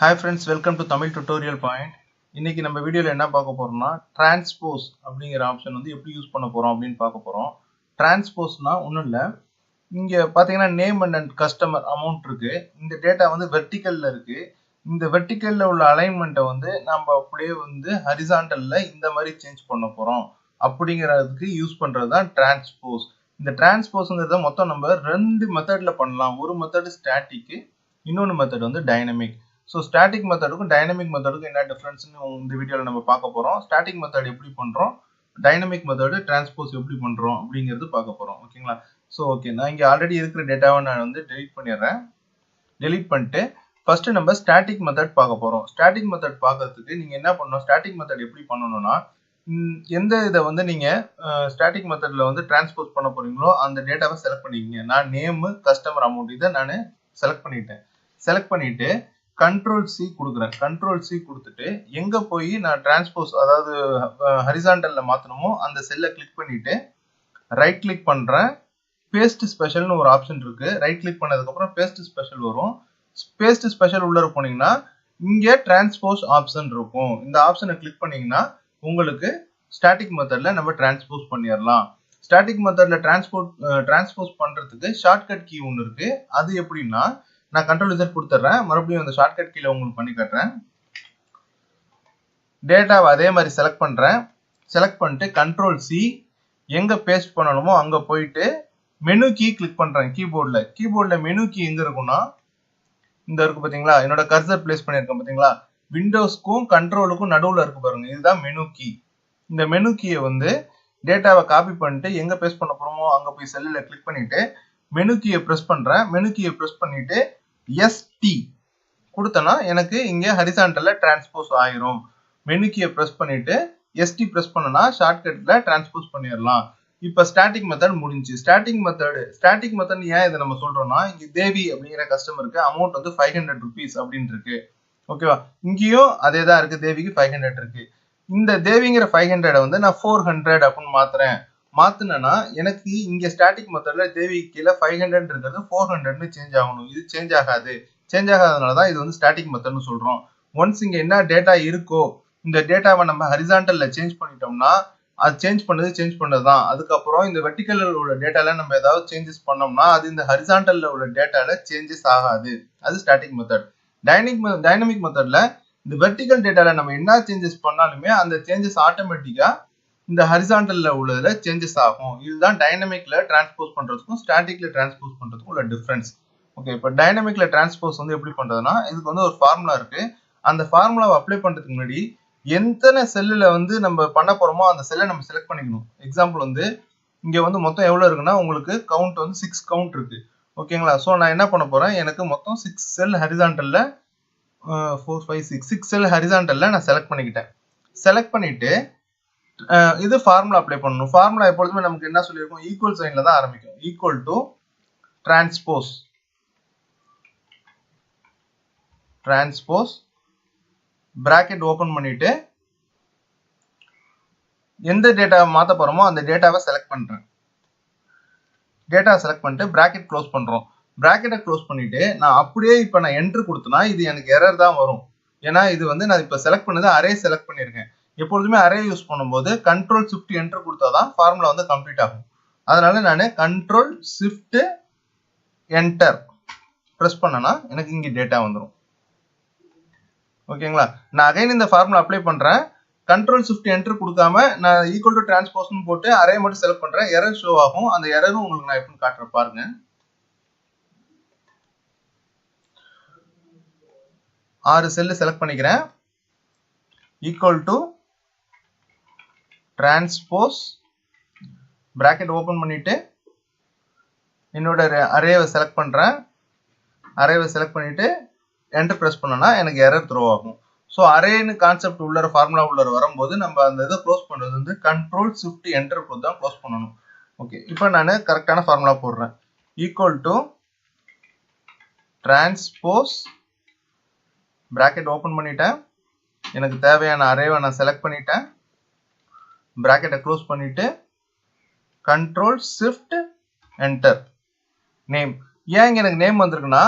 Hi friends, welcome to Tamil tutorial point. இன்னைக்கு நம்ம வீடியோல என்ன பார்க்க போறோம்னா transpose அப்படிங்கிற ஆப்ஷன் வந்து எப்படி யூஸ் பண்ண போறோம் அப்படினு பார்க்க போறோம். Transposeனா ஒண்ணும் இல்ல. இங்க பாத்தீங்கன்னா நேம் அண்ட் கஸ்டமர் அமௌண்ட் இருக்கு. இந்த டேட்டா வந்து வெர்டிகல்ல இருக்கு. இந்த வெர்டிகல்ல உள்ள அலைன்மென்ட்டை வந்து நம்ம அப்படியே வந்து ஹரிசாண்டல்ல இந்த மாதிரி சேஞ்ச் பண்ண போறோம். அப்படிங்கிறதுக்கு யூஸ் பண்றது தான் transpose. இந்த transposeங்கிறத மொத்தம் நம்ம ரெண்டு மெத்தட்ல பண்ணலாம். ஒரு மெத்தட் ஸ்டாட்டிக், இன்னொரு மெத்தட் வந்து டைனமிக். ஸோ ஸ்டாட்டிக் மெத்தடுக்கும் டைனமிக் மெத்தடுக்கும் என்ன டிஃப்ரென்ஸ்னு இந்த வீடியோவில் நம்ம பார்க்க போகிறோம். ஸ்டாட்டிக் மெத்தட் எப்படி பண்ணுறோம், டைனமிக் மெத்தடு டிரான்ஸ்போஸ் எப்படி பண்ணுறோம் அப்படிங்கிறது பார்க்க போகிறோம். ஓகேங்களா? ஸோ ஓகே, நான் இங்கே ஆல்ரெடி இருக்கிற டேட்டாவை நான் வந்து டெலிட் பண்ணிடுறேன். டெலிட் பண்ணிட்டு ஃபர்ஸ்ட் நம்ம ஸ்டாட்டிக் மெத்தட் பார்க்க போகிறோம். ஸ்டாட்டிக் மெத்தட் பார்க்கறதுக்கு நீங்கள் என்ன பண்ணணும், ஸ்டாட்டிக் மெத்தட் எப்படி பண்ணணும்னா எந்த இதை வந்து நீங்கள் ஸ்டாட்டிக் மெத்தடில் வந்து டிரான்ஸ்போஸ் பண்ண போகிறீங்களோ அந்த டேட்டாவை செலக்ட் பண்ணிக்கங்க. நான் நேமு கஸ்டமர் அமௌண்ட் இதை நான் செலக்ட் பண்ணிட்டேன். செலக்ட் பண்ணிட்டு கண்ட்ரோல் சி கொடுக்குறேன். கண்ட்ரோல் சி கொடுத்துட்டு எங்க போய் நான் டிரான்ஸ்போஸ் அதாவது ஹரிசாண்டல்ல மாத்தணுமோ அந்த செல்லை கிளிக் பண்ணிட்டு ரைட் கிளிக் பண்றேன். பேஸ்ட் ஸ்பெஷல்னு ஒரு ஆப்ஷன் இருக்கு. ரைட் கிளிக் பண்ணதுக்கு அப்புறம் பேஸ்ட் ஸ்பெஷல் வரும். பேஸ்ட் ஸ்பெஷல் உள்ள போனீங்கன்னா இங்க டிரான்ஸ்போஸ் ஆப்ஷன் இருக்கும். இந்த ஆப்ஷனை கிளிக் பண்ணீங்கன்னா உங்களுக்கு ஸ்டாட்டிக் மெத்தட்ல நம்ம டிரான்ஸ்போஸ் பண்ணிடலாம். ஸ்டாட்டிக் மெத்தட்ல டிரான்ஸ்போஸ் பண்றதுக்கு ஷார்ட்கட் கீ ஒன்று இருக்கு. அது எப்படின்னா நான் கண்ட்ரோல் Z கொடுத்துறேன். மறுபடியும் அந்த ஷார்ட்கட் கீழே உங்களுக்கு பண்ணி காட்டுறேன். டேட்டாவை அதே மாதிரி செலக்ட் பண்றேன். செலக்ட் பண்ணிட்டு கண்ட்ரோல் C எங்க பேஸ்ட் பண்ணணுமோ அங்க போயிட்டு மெனு கீ கிளிக் பண்றேன். கீபோர்ட்ல மெனு கீ எங்க இருக்குன்னா இந்த இருக்கு பாத்தீங்களா, என்னோட கர்சர் பிளேஸ் பண்ணிருக்கேன் பாத்தீங்களா, விண்டோஸ்க்கும் கண்ட்ரோலுக்கும் நடுவுல இருக்கு பாருங்க, இதுதான் மெனு கீ. இந்த மெனு கீயை வந்து டேட்டாவை காப்பி பண்ணிட்டு எங்க பேஸ்ட் பண்ண போறோமோ அங்க போய் செல்லில் கிளிக் பண்ணிட்டு மெனு கீயை பிரஸ் பண்றேன். மெனு கீயை பிரஸ் பண்ணிட்டு ST கொடுத்தனா எனக்கு இங்க ஹரிசாண்டல்ல டிரான்ஸ்போஸ் ஆயிரும். மெனு கீயை பிரஸ் பண்ணிட்டு ST பிரஸ் பண்ணனா ஷார்ட்கட்ல டிரான்ஸ்போஸ் பண்ணிடலாம். இப்ப ஸ்டாட்டிக் மெத்தட் முடிஞ்சு. ஸ்டாட்டிக் மெத்தட் ஏன் இதை நம்ம சொல்றோம்னா, இங்க தேவி அப்படிங்கிற கஸ்டமருக்கு அமௌண்ட் வந்து 500 rupees அப்படின்னு இருக்கு. ஓகேவா? இங்கேயும் அதே தான் இருக்கு, தேவிக்கு 500 இருக்கு. இந்த தேவிங்கிற 500 வந்து நான் 400 அப்படின்னு மாத்துறேன். மாத்தினா எனக்கு இங்க ஸ்டாட்டிக் மெத்தட்ல தேவி கீழே 500 இருக்கிறது 400ன்னு சேஞ்ச் ஆகணும். இது சேஞ்ச் ஆகாது. சேஞ்ச் ஆகாதனாலதான் இது வந்து ஸ்டாட்டிக் மெத்தட்னு சொல்றோம். ஒன்ஸ் இங்க என்ன டேட்டா இருக்கோ இந்த டேட்டாவை நம்ம ஹரிசாண்டல்ல சேஞ்ச் பண்ணிட்டோம்னா அது சேஞ்ச் பண்ணதுதான். அதுக்கப்புறம் இந்த வெர்டிகல்ல உள்ள டேட்டால நம்ம ஏதாவது சேஞ்சஸ் பண்ணோம்னா அது இந்த ஹரிசாண்டல்ல உள்ள டேட்டால சேஞ்சஸ் ஆகாது. அது ஸ்டாட்டிக் மெத்தட். டைனமிக் மெத்தட்ல இந்த வெர்டிகல் டேட்டால நம்ம என்ன சேஞ்சஸ் பண்ணாலுமே அந்த சேஞ்சஸ் ஆட்டோமேட்டிக்கா இந்த ஹரிசாண்டல்ல உள்ளதுல சேஞ்சஸ் ஆகும். இதுதான் டைனமிக்ல டிரான்ஸ்போஸ் பண்றதுக்கும் ஸ்டாட்டிக்ல டிரான்ஸ்போஸ் பண்றதுக்கும் உள்ள டிஃபரன்ஸ். ஓகே, இப்போ டைனமிக்ல டிரான்ஸ்போஸ் வந்து எப்படி பண்றதுன்னா, இதுக்கு வந்து ஒரு ஃபார்முலா இருக்கு. அந்த ஃபார்முலாவை அப்ளை பண்றதுக்கு முன்னாடி எத்தனை செல்லுல வந்து நம்ம பண்ண போறோமோ அந்த செல்லை நம்ம செலக்ட் பண்ணிக்கணும். எக்ஸாம்பிள் வந்து இங்க வந்து மொத்தம் எவ்வளவு இருக்குன்னா உங்களுக்கு கவுண்ட் வந்து 6 கவுண்ட் இருக்கு. ஓகேங்களா? ஸோ நான் என்ன பண்ண போறேன், எனக்கு மொத்தம் 6 செல் ஹரிசாண்டல்ல 4 5 6 செல் ஹரிசாண்டல்ல நான் செலக்ட் பண்ணிக்கிட்டேன். செலக்ட் பண்ணிட்டு இது ஃபார்முலா அப்ளை பண்ணணும். ஃபார்முலா எப்பொழுதுமே நமக்கு என்ன சொல்லியிருக்கோம், ஈக்குவல் சைன்ல தான் ஆரம்பிக்கும். Equal to transpose bracket open பண்ணிட்டு எந்த டேட்டாவை மாத்த போறோமோ அந்த டேட்டாவை செலக்ட் பண்றேன். டேட்டாவை செலக்ட் பண்ணிட்டு பிராக்கெட் க்ளோஸ் பண்றோம். பிராக்கெட்டை க்ளோஸ் பண்ணிட்டு நான் அப்படியே இப்ப நான் என்ட்ரு கொடுத்தனா இது எனக்கு எரர் தான் வரும். ஏன்னா இது வந்து நான் இப்ப செலக்ட் பண்ணது அரே செலக்ட் பண்ணிருக்கேன். எப்பொழுதுமே அரே யூஸ் பண்ணும்போது கண்ட்ரோல் ஷிஃப்ட் என்டர் கொடுத்தாதான் ஃபார்முலா வந்து கம்ப்ளீட் ஆகும். அதனால நான் கண்ட்ரோல் ஷிஃப்ட் என்டர் பிரஸ் பண்ணனா எனக்கு இங்க டேட்டா வந்துடும். ஓகேங்களா? நான் அகைன் இந்த ஃபார்முலா அப்ளை பண்றேன். கண்ட்ரோல் ஷிஃப்ட் என்டர் கொடுக்காம நான் ஈக்குவல் டு டிரான்ஸ்போஸ்னு போட்டு அரே மட்டும் செலக்ட் பண்றேன். எரர் ஷோ ஆகும். அந்த எரரும் உங்களுக்கு நான் எப்படின்னு காட்டுறேன் பாருங்க. 6 செல் செலக்ட் பண்ணிக்கிறேன். Equal to transpose bracket open பண்ணிட்டு என்னோட அரேவை செலக்ட் பண்றேன். அரேவை செலக்ட் பண்ணிட்டு என்டர் பிரஸ் பண்ணனா எனக்கு எரர் த்ரோ ஆகும். ஸோ அரேன்னு கான்செப்ட் உள்ள ஃபார்முலா உள்ள வரும்போது நம்ம அந்த இதை க்ளோஸ் பண்றது வந்து கண்ட்ரோல் ஷிஃப்ட் என்டர் கொடுத்து தான் க்ளோஸ் பண்ணணும். ஓகே, இப்போ நான் கரெக்டான ஃபார்முலா போடுறேன். Equal to transpose bracket open பண்ணிட்டேன். எனக்கு தேவையான அரேவை நான் செலக்ட் பண்ணிட்டேன். பிராக்கெட்டை க்ளோஸ் பண்ணிட்டு கண்ட்ரோல் ஷிஃப்ட் என்டர் நேம். ஏன் இங்க எனக்கு நேம் வந்திருக்குன்னா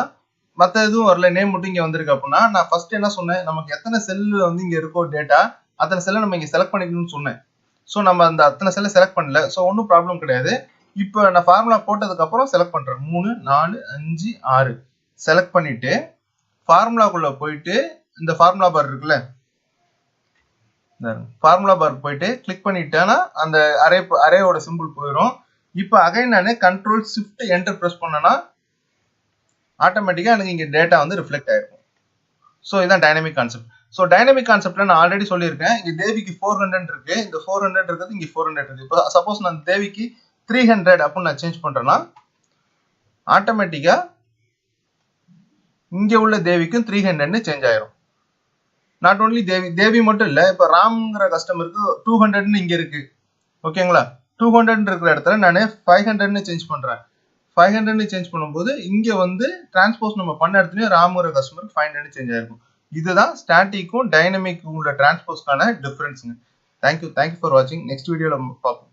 மற்ற எதுவும் வரல, நேம் மட்டும் இங்க வந்திருக்கு அப்படின்னா நான் ஃபர்ஸ்ட் என்ன சொன்னேன், நமக்கு எத்தனை செல்லு வந்து இங்க இருக்கோ டேட்டா அத்தனை செல்லை நம்ம இங்க செலக்ட் பண்ணிக்கணும்னு சொன்னேன். ஸோ நம்ம அந்த அத்தனை செல்லை செலக்ட் பண்ணல. ஸோ ஒன்றும் ப்ராப்ளம் கிடையாது. இப்போ நான் ஃபார்முலா போட்டதுக்கு அப்புறம் செலக்ட் பண்றேன். 3 4 5 6 செலக்ட் பண்ணிட்டு ஃபார்முலாக்குள்ள போயிட்டு இந்த ஃபார்முலா பார் இருக்குல்ல, ஃபார்முலா பார் போயிட்டு கிளிக் பண்ணிட்டேன்னா அந்த அரேயோட சிம்பிள் போயிடும். இப்போ அகைன் நான் கண்ட்ரோல் ஷிஃப்ட் என்டர் பிரஸ் பண்ணேன்னா ஆட்டோமேட்டிக்கா எனக்கு இங்க டேட்டா வந்து ரிஃப்ளெக்ட் ஆயிருக்கும். ஸோ இதான் டைனமிக் கான்செப்ட். ஸோ டைனமிக் கான்செப்ட்ல நான் ஆல்ரெடி சொல்லியிருக்கேன், இங்க தேவிக்கு 400 இருக்கு, இந்த 400 இருக்கிறது இங்க 400 இருக்கு. இப்போ சப்போஸ் நான் தேவிக்கு 300 அப்படின்னு நான் சேஞ்ச் பண்றேன்னா ஆட்டோமேட்டிக்கா இங்க உள்ள தேவிக்கும் 300 சேஞ்ச் ஆயிரும். நாட் ஓன்லி தேவி மட்டும் இல்ல, இப்ப ராம்ங்கிற கஸ்டமருக்கு 200 இங்க இருக்கு. ஓகேங்களா, 200 இருக்கிற இடத்துல நான் 500 சேஞ்ச் பண்றேன். 500 சேஞ்ச் பண்ணும்போது இங்க வந்து டிரான்ஸ்போஸ் நம்ம பண்ண இடத்துலயும் ராம்ங்கிற கஸ்டமருக்கு 500 சேஞ்ச் ஆயிருக்கும். இதுதான் ஸ்டாட்டிக்கும் டைனமிக்கும் உள்ள டிரான்ஸ்போஸ்க்கான டிஃபரன்ஸ்ங்க. தேங்க்யூ ஃபார் வாட்சிங். நெக்ஸ்ட் வீடியோல பார்ப்போம்.